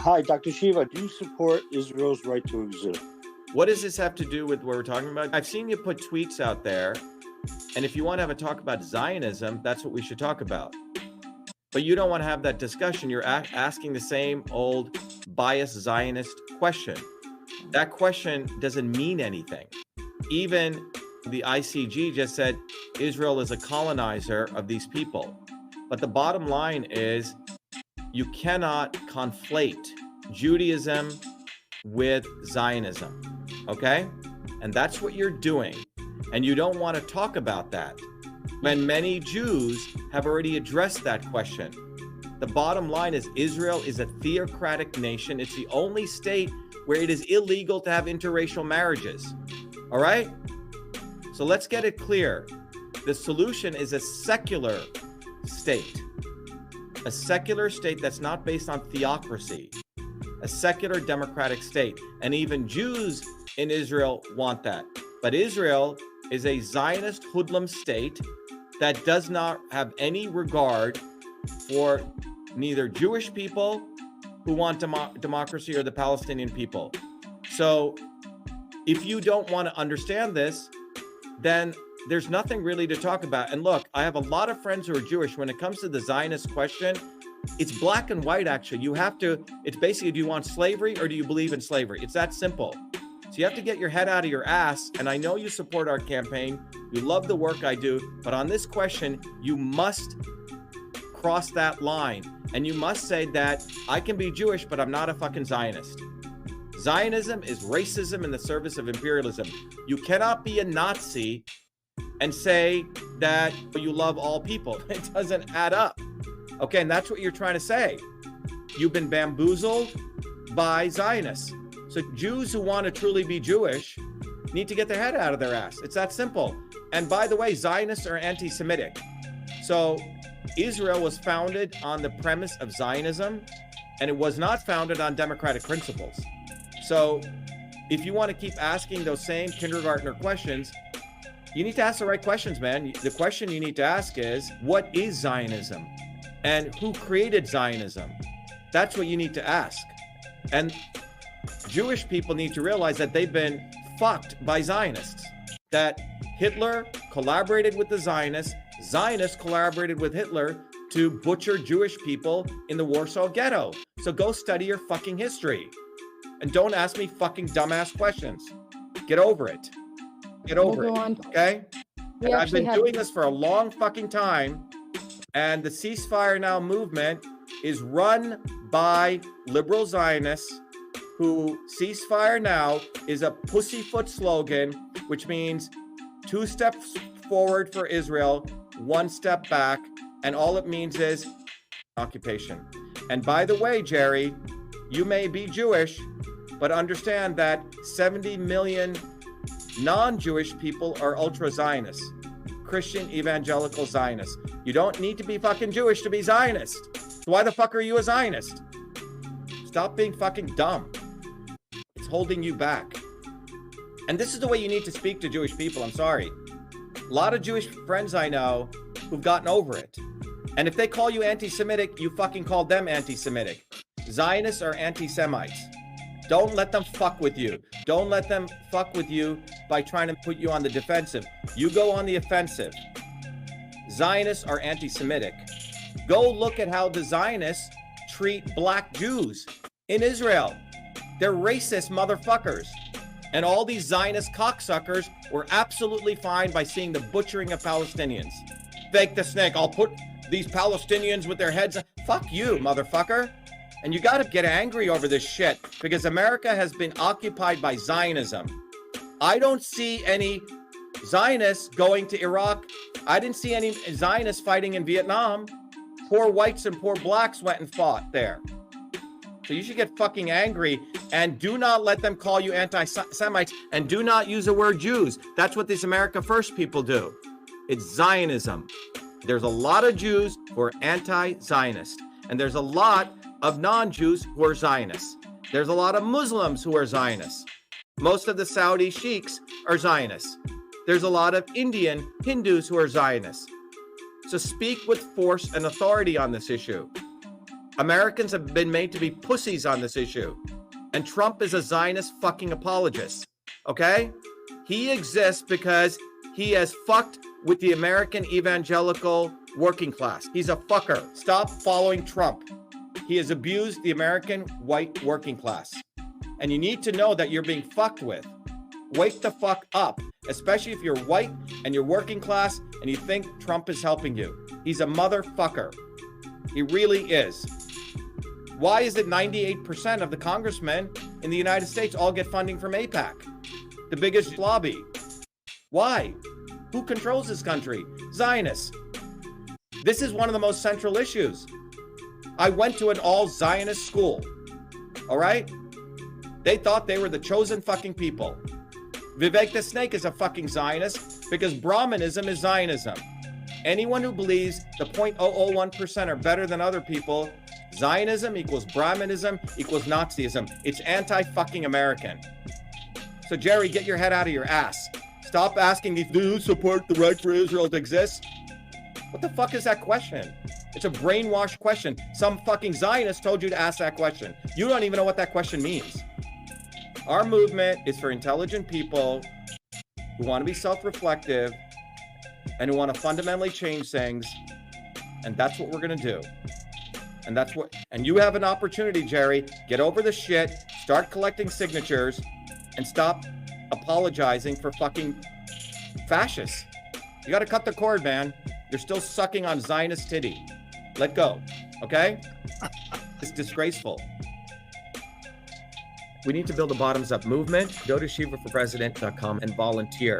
Hi, Dr. Shiva. Do you support Israel's right to exist? What does this have to do with what we're talking about? I've seen you put tweets out there, and if you want to have a talk about Zionism, that's what we should talk about. But you don't want to have that discussion. You're asking the same old biased Zionist question. That question doesn't mean anything. Even the ICG just said Israel is a colonizer of these people. But the bottom line is you cannot conflate Judaism with Zionism, okay? And that's what you're doing. And you don't want to talk about that when many Jews have already addressed that question. The bottom line is Israel is a theocratic nation. It's the only state where it is illegal to have interracial marriages, all right? So let's get it clear. The solution is a secular state that's not based on theocracy, a secular democratic state. And even Jews in Israel want that. But Israel is a Zionist hoodlum state that does not have any regard for neither Jewish people who want democracy or the Palestinian people. So if you don't want to understand this, then there's nothing really to talk about. And look, I have a lot of friends who are Jewish. When it comes to the Zionist question, it's black and white, actually. It's basically, do you want slavery or do you believe in slavery? It's that simple. So you have to get your head out of your ass. And I know you support our campaign. You love the work I do. But on this question, you must cross that line. And you must say that I can be Jewish, but I'm not a fucking Zionist. Zionism is racism in the service of imperialism. You cannot be a Nazi and say that you love all people. It doesn't add up. Okay, and that's what you're trying to say. You've been bamboozled by Zionists. So Jews who want to truly be Jewish need to get their head out of their ass. It's that simple. And by the way, Zionists are anti-Semitic. So Israel was founded on the premise of Zionism, and it was not founded on democratic principles. So if you want to keep asking those same kindergartner questions, you need to ask the right questions, man. The question you need to ask is, what is Zionism? And who created Zionism? That's what you need to ask. And Jewish people need to realize that they've been fucked by Zionists. That Hitler collaborated with the Zionists. Zionists collaborated with Hitler to butcher Jewish people in the Warsaw Ghetto. So go study your fucking history. And don't ask me fucking dumbass questions. Get over it. Get over it, okay? And I've been doing this for a long fucking time, and the ceasefire now movement is run by liberal Zionists who ceasefire now is a pussyfoot slogan, which means 2 steps forward for Israel, 1 step back, and all it means is occupation. And by the way, Jerry, you may be Jewish, but understand that 70 million non-Jewish people are ultra-Zionists, Christian evangelical Zionists. You don't need to be fucking Jewish to be Zionist. So why the fuck are you a Zionist? Stop being fucking dumb. It's holding you back. And this is the way you need to speak to Jewish people. I'm sorry. A lot of Jewish friends I know who've gotten over it. And if they call you anti-Semitic, you fucking call them anti-Semitic. Zionists are anti-Semites. Don't let them fuck with you. Don't let them fuck with you by trying to put you on the defensive. You go on the offensive. Zionists are anti-Semitic. Go look at how the Zionists treat black Jews in Israel. They're racist motherfuckers. And all these Zionist cocksuckers were absolutely fine by seeing the butchering of Palestinians. Fake the snake. I'll put these Palestinians with their heads. Fuck you, motherfucker. And you got to get angry over this shit because America has been occupied by Zionism. I don't see any Zionists going to Iraq. I didn't see any Zionists fighting in Vietnam. Poor whites and poor blacks went and fought there. So you should get fucking angry and do not let them call you anti-Semites and do not use the word Jews. That's what these America First people do. It's Zionism. There's a lot of Jews who are anti-Zionist, and there's a lot of non-Jews who are Zionists. There's a lot of Muslims who are Zionists. Most of the Saudi sheiks are Zionists. There's a lot of Indian Hindus who are Zionists. So speak with force and authority on this issue. Americans have been made to be pussies on this issue. And Trump is a Zionist fucking apologist. Okay? He exists because he has fucked with the American evangelical working class. He's a fucker. Stop following Trump. He has abused the American white working class. And you need to know that you're being fucked with. Wake the fuck up, especially if you're white and you're working class and you think Trump is helping you. He's a motherfucker. He really is. Why is it 98% of the congressmen in the United States all get funding from AIPAC, the biggest lobby? Why? Who controls this country? Zionists. This is one of the most central issues. I went to an all Zionist school. All right? They thought they were the chosen fucking people. Vivek the Snake is a fucking Zionist because Brahmanism is Zionism. Anyone who believes the 0.001% are better than other people, Zionism equals Brahmanism equals Nazism. It's anti-fucking American. So Jerry, get your head out of your ass. Stop asking these, do you support the right for Israel to exist? What the fuck is that question? It's a brainwashed question. Some fucking Zionist told you to ask that question. You don't even know what that question means. Our movement is for intelligent people who want to be self-reflective and who want to fundamentally change things. And that's what we're going to do. And you have an opportunity, Jerry. Get over the shit, start collecting signatures, and stop apologizing for fucking fascists. You got to cut the cord, man. You're still sucking on Zionist titty. Let go, okay? It's disgraceful. We need to build a bottoms-up movement. Go to ShivaForPresident.com and volunteer.